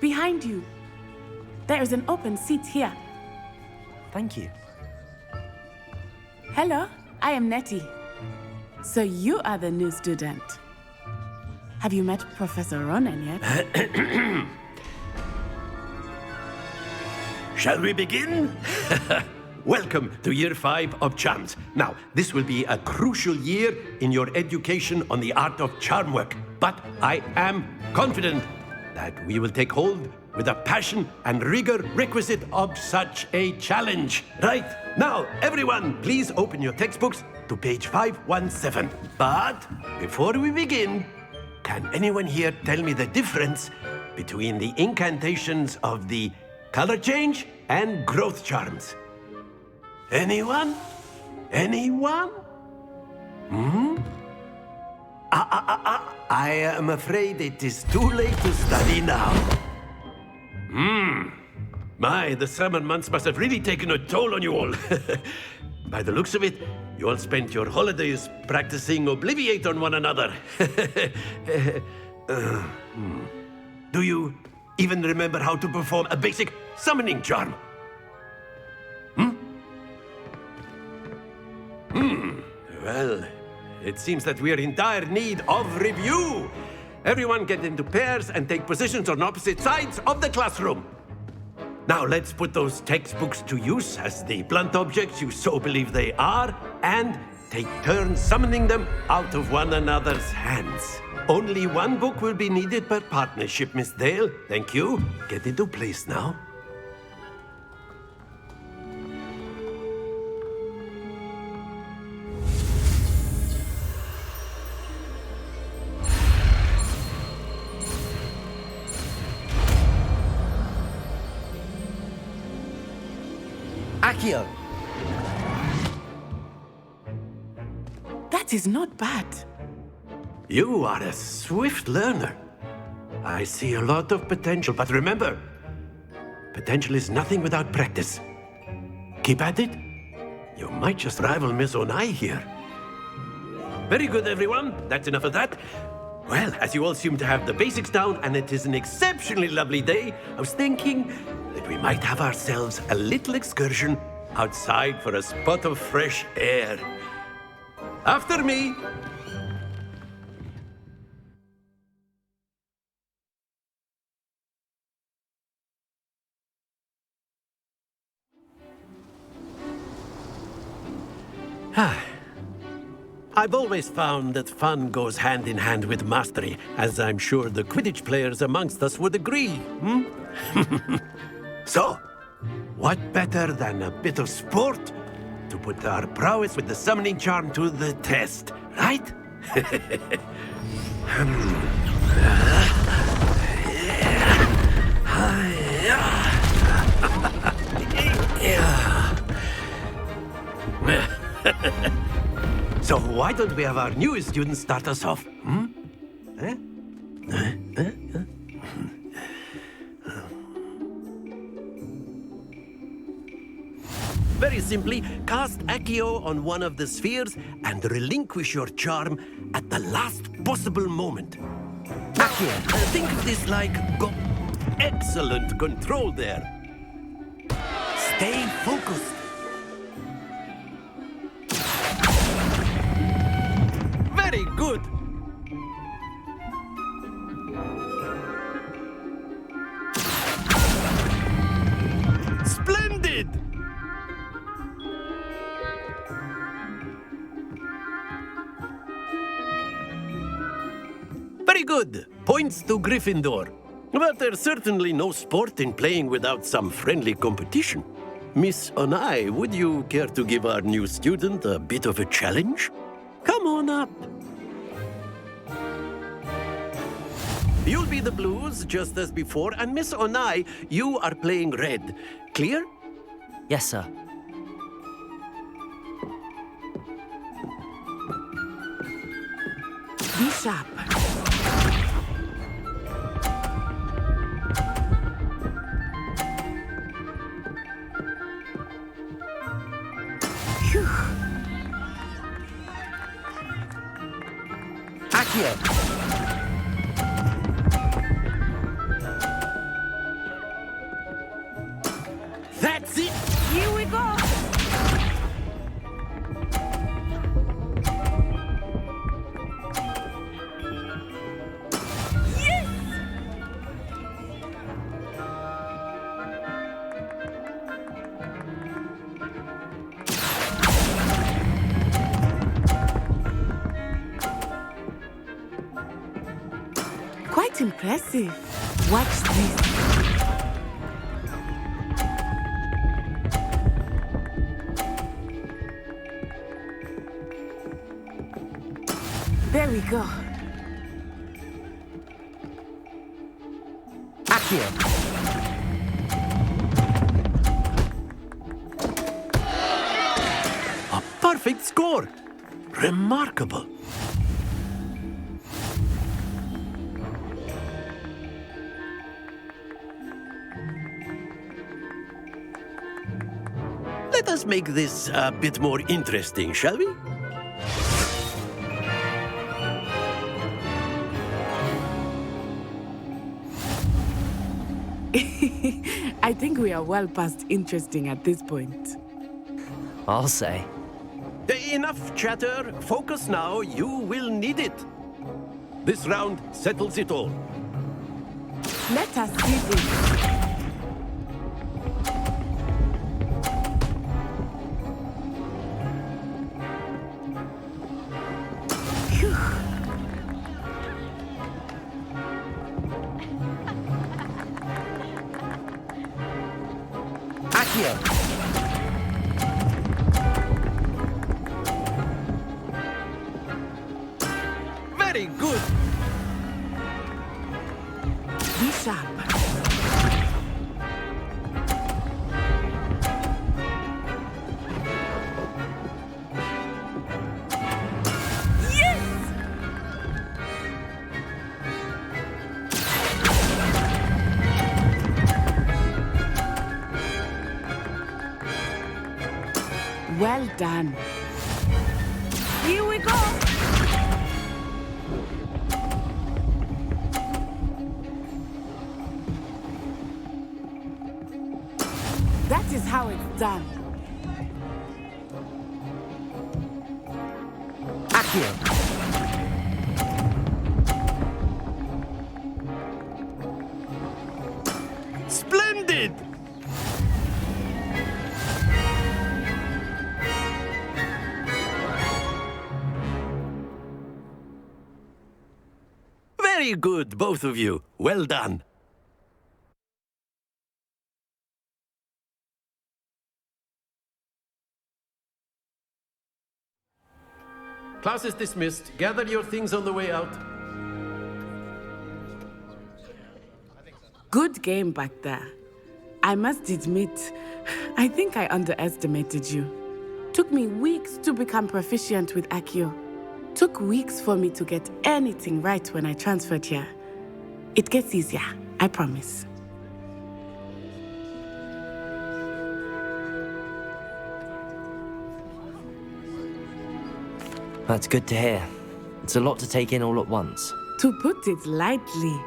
behind you. There is an open seat here. Thank you. Hello, I am Nettie. So you are the new student. Have you met Professor Ronan yet? Shall we begin? Welcome to Year 5 of Charms. Now, this will be a crucial year in your education on the art of charm work. But I am confident that we will take hold with the passion and rigor requisite of such a challenge. Right, now, everyone, please open your textbooks to page 517. But before we begin, can anyone here tell me the difference between the incantations of the color change and growth charms? Anyone? Anyone? I am afraid it is too late to study now. My, the summer months must have really taken a toll on you all. By the looks of it, you all spent your holidays practicing Obliviate on one another. Do you even remember how to perform a basic summoning charm? Well, it seems that we are in dire need of review. Everyone get into pairs and take positions on opposite sides of the classroom. Now let's put those textbooks to use as the blunt objects you so believe they are, and take turns summoning them out of one another's hands. Only one book will be needed per partnership, Miss Dale. Thank you. Get into place now. Accio! That is not bad. You are a swift learner. I see a lot of potential, but remember, potential is nothing without practice. Keep at it. You might just rival Miss Onai here. Very good, everyone. That's enough of that. Well, as you all seem to have the basics down, and it is an exceptionally lovely day, I was thinking that we might have ourselves a little excursion outside for a spot of fresh air. After me. I've always found that fun goes hand in hand with mastery, as I'm sure the Quidditch players amongst us would agree. So, what better than a bit of sport to put our prowess with the summoning charm to the test, right? So why don't we have our newest student start us off? Very simply, cast Accio on one of the spheres and relinquish your charm at the last possible moment. Accio, think of this like excellent control there. Stay focused. Very good. Splendid! Very good. Points to Gryffindor. But there's certainly no sport in playing without some friendly competition. Miss Onai, would you care to give our new student a bit of a challenge? Come on up. You'll be the blues, just as before, and Miss Onai, you are playing red. Clear? Yes, sir. Be sharp. Phew. Accio! That's it! Here we go! Yes! Quite impressive. Watch this. There we go. Accio. A perfect score! Remarkable. Let us make this a bit more interesting, shall we? I think we are well past interesting at this point. I'll say. Enough chatter. Focus now. You will need it. This round settles it all. Let us see this. Phew. Accio. Very good. Be sharp. Yes! Well done. Here we go. That is how it's done. Accio. Splendid! Very good, both of you. Well done. Class is dismissed. Gather your things on the way out. Good game back there. I must admit, I think I underestimated you. Took me weeks to become proficient with Accio. Took weeks for me to get anything right when I transferred here. It gets easier, I promise. That's good to hear. It's a lot to take in all at once. To put it lightly,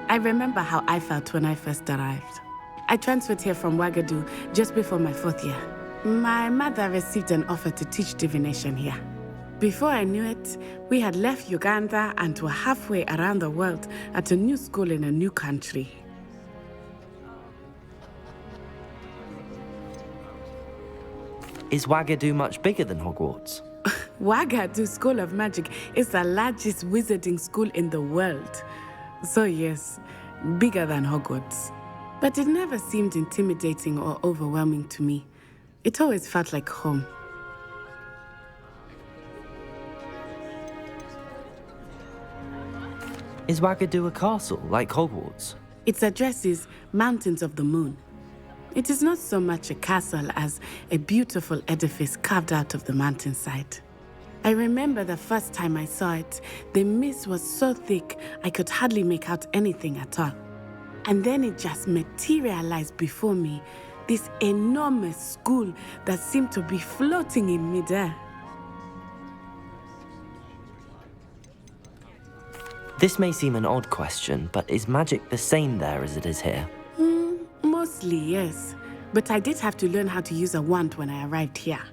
I remember how I felt when I first arrived. I transferred here from Ouagadougou just before my 4th year. My mother received an offer to teach divination here. Before I knew it, we had left Uganda and were halfway around the world at a new school in a new country. Is Ouagadougou much bigger than Hogwarts? Ouagadougou School of Magic is the largest wizarding school in the world. So yes, bigger than Hogwarts. But it never seemed intimidating or overwhelming to me. It always felt like home. Is Ouagadougou a castle, like Hogwarts? Its address is Mountains of the Moon. It is not so much a castle as a beautiful edifice carved out of the mountainside. I remember the first time I saw it, the mist was so thick I could hardly make out anything at all. And then it just materialized before me, this enormous school that seemed to be floating in midair. This may seem an odd question, but is magic the same there as it is here? Mostly, yes. but I did have to learn how to use a wand when I arrived here.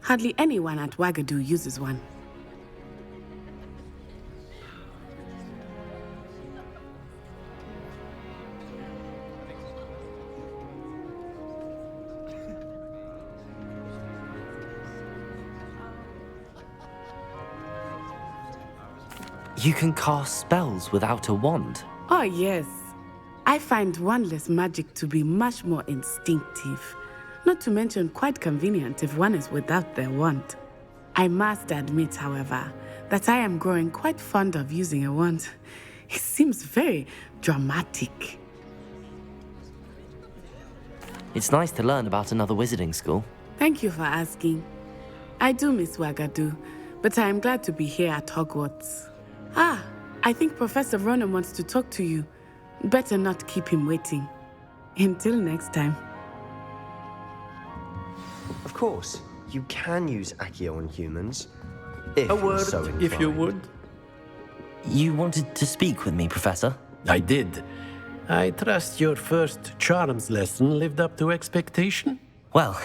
Hardly anyone at Wagadu uses one. You can cast spells without a wand. Oh, yes. I find wandless magic to be much more instinctive. Not to mention quite convenient if one is without their wand. I must admit, however, that I am growing quite fond of using a wand. It seems very dramatic. It's nice to learn about another wizarding school. Thank you for asking. I do miss Wagadu, but I am glad to be here at Hogwarts. Ah, I think Professor Ronan wants to talk to you. Better not keep him waiting. Until next time. Of course, you can use Accio on humans. If A you're word, so if you inclined. would. You wanted to speak with me, Professor? I did. I trust your first charms lesson lived up to expectation? Well,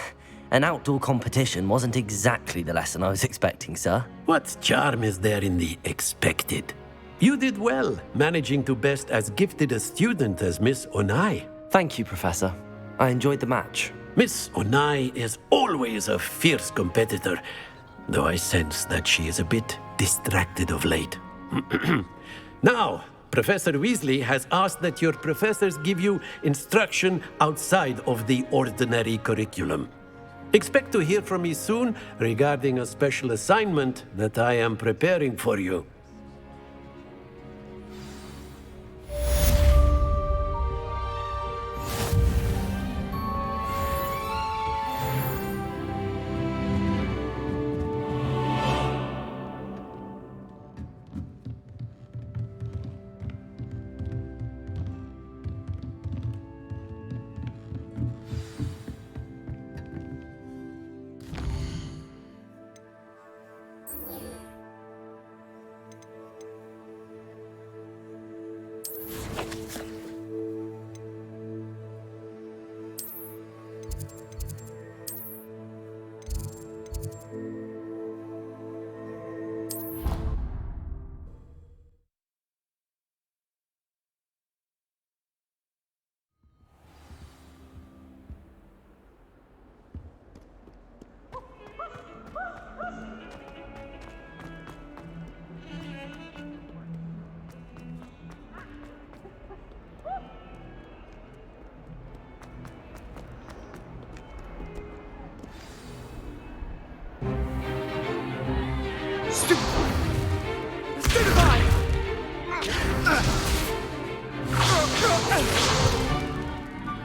an outdoor competition wasn't exactly the lesson I was expecting, sir. What charm is there in the expected? You did well, managing to best as gifted a student as Miss Onai. Thank you, Professor. I enjoyed the match. Miss Onai is always a fierce competitor, though I sense that she is a bit distracted of late. Now, Professor Weasley has asked that your professors give you instruction outside of the ordinary curriculum. Expect to hear from me soon regarding a special assignment that I am preparing for you.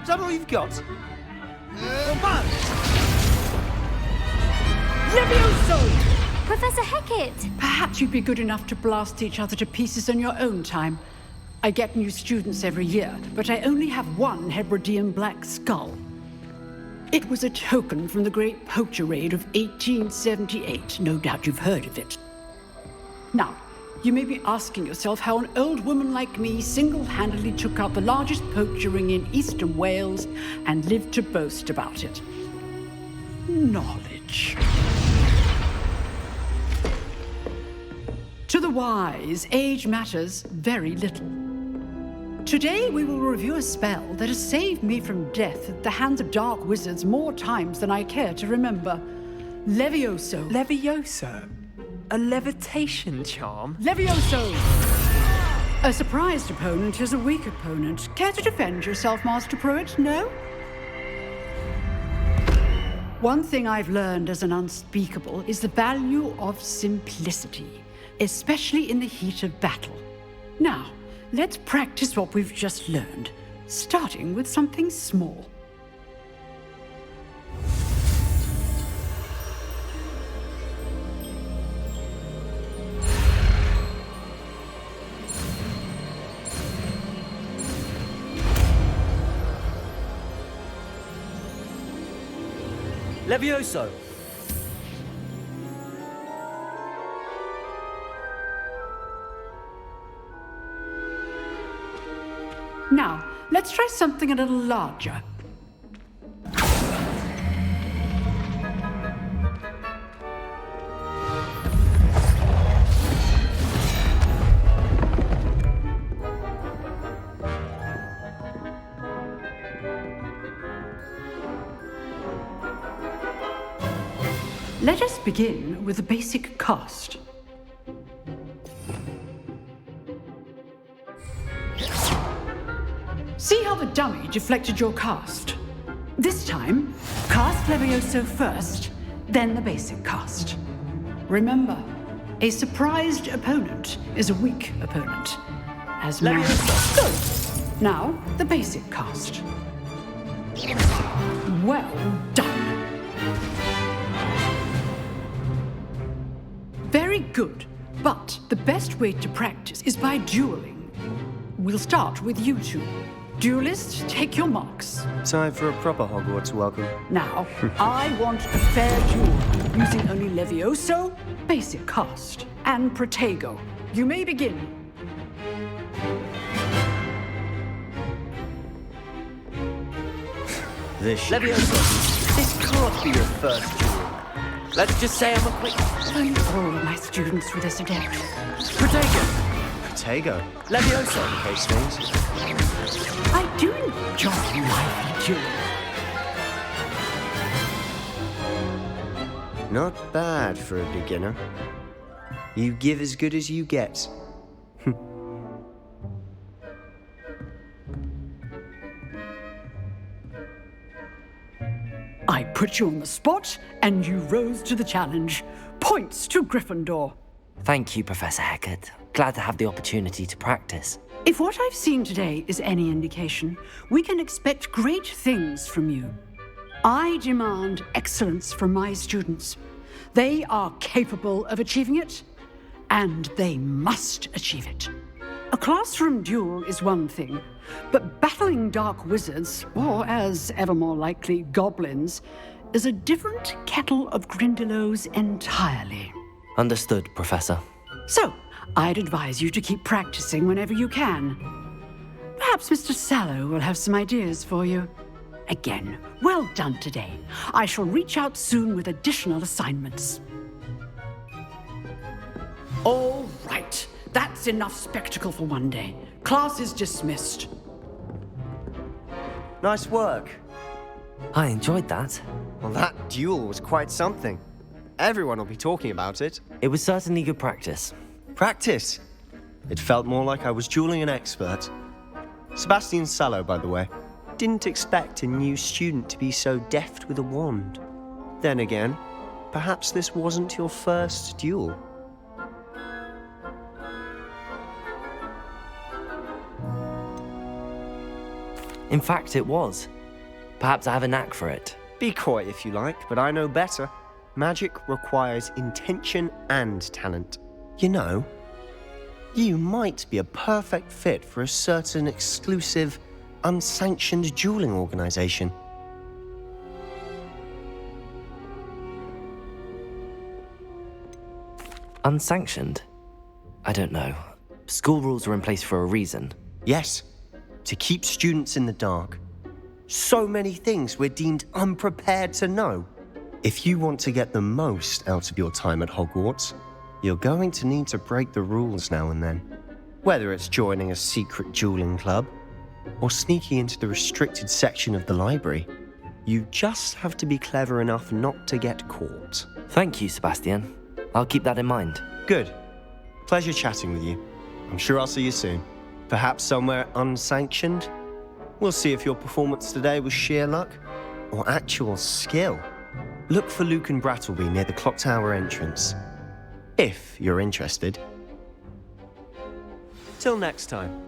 Is that all you've got? Levioso! Professor Hecat! Perhaps you'd be good enough to blast each other to pieces in your own time. I get new students every year, but I only have one Hebridean black skull. It was a token from the Great Poacher Raid of 1878. No doubt you've heard of it. Now, you may be asking yourself how an old woman like me single-handedly took out the largest poacher ring in eastern Wales and lived to boast about it. Knowledge. To the wise, age matters very little. Today we will review a spell that has saved me from death at the hands of dark wizards more times than I care to remember. Levioso. Levioso? A levitation charm? Levioso! A surprised opponent is a weak opponent. Care to defend yourself, Master Pruitt? No? One thing I've learned as an unspeakable is the value of simplicity, especially in the heat of battle. Now, let's practice what we've just learned, starting with something small. Levioso! Now, let's try something a little larger. Let us begin with the basic cast. See how the dummy deflected your cast? This time, cast Levioso first, then the basic cast. Remember, a surprised opponent is a weak opponent. As Levioso. Good. Now, the basic cast. Well done. Very good, but the best way to practice is by dueling. We'll start with you two. Duelists, take your marks. Time for a proper Hogwarts welcome. Now, I want a fair duel, using only Levioso, basic cast, and Protego. You may begin. Levioso, this can't be your first duel. Let's just say I'm a quick... All my students with this adept. Protego! Protego. Levioso! Case things. I do enjoy lively dueling. Not bad for a beginner. You give as good as you get. I put you on the spot, and you rose to the challenge. Points to Gryffindor. Thank you, Professor Hecat. Glad to have the opportunity to practice. If what I've seen today is any indication, we can expect great things from you. I demand excellence from my students. They are capable of achieving it, and they must achieve it. A classroom duel is one thing, but battling dark wizards, or as ever more likely, goblins, is a different kettle of Grindylows entirely. Understood, Professor. So, I'd advise you to keep practicing whenever you can. Perhaps Mr. Sallow will have some ideas for you. Again, well done today. I shall reach out soon with additional assignments. All right. That's enough spectacle for one day. Class is dismissed. Nice work. I enjoyed that. Well, that duel was quite something. Everyone will be talking about it. It was certainly good practice. Practice. It felt more like I was dueling an expert. Sebastian Sallow, by the way. Didn't expect a new student to be so deft with a wand. Then again, perhaps this wasn't your first duel. In fact, it was. Perhaps I have a knack for it. Be coy if you like, but I know better. Magic requires intention and talent. You know, you might be a perfect fit for a certain exclusive, unsanctioned dueling organization. Unsanctioned? I don't know. School rules are in place for a reason. Yes, to keep students in the dark. So many things we're deemed unprepared to know. If you want to get the most out of your time at Hogwarts, you're going to need to break the rules now and then. Whether it's joining a secret dueling club, or sneaking into the restricted section of the library, you just have to be clever enough not to get caught. Thank you, Sebastian. I'll keep that in mind. Good. Pleasure chatting with you. I'm sure I'll see you soon. Perhaps somewhere unsanctioned? We'll see if your performance today was sheer luck or actual skill. Look for Luke and Brattleby near the clock tower entrance, if you're interested. Till next time.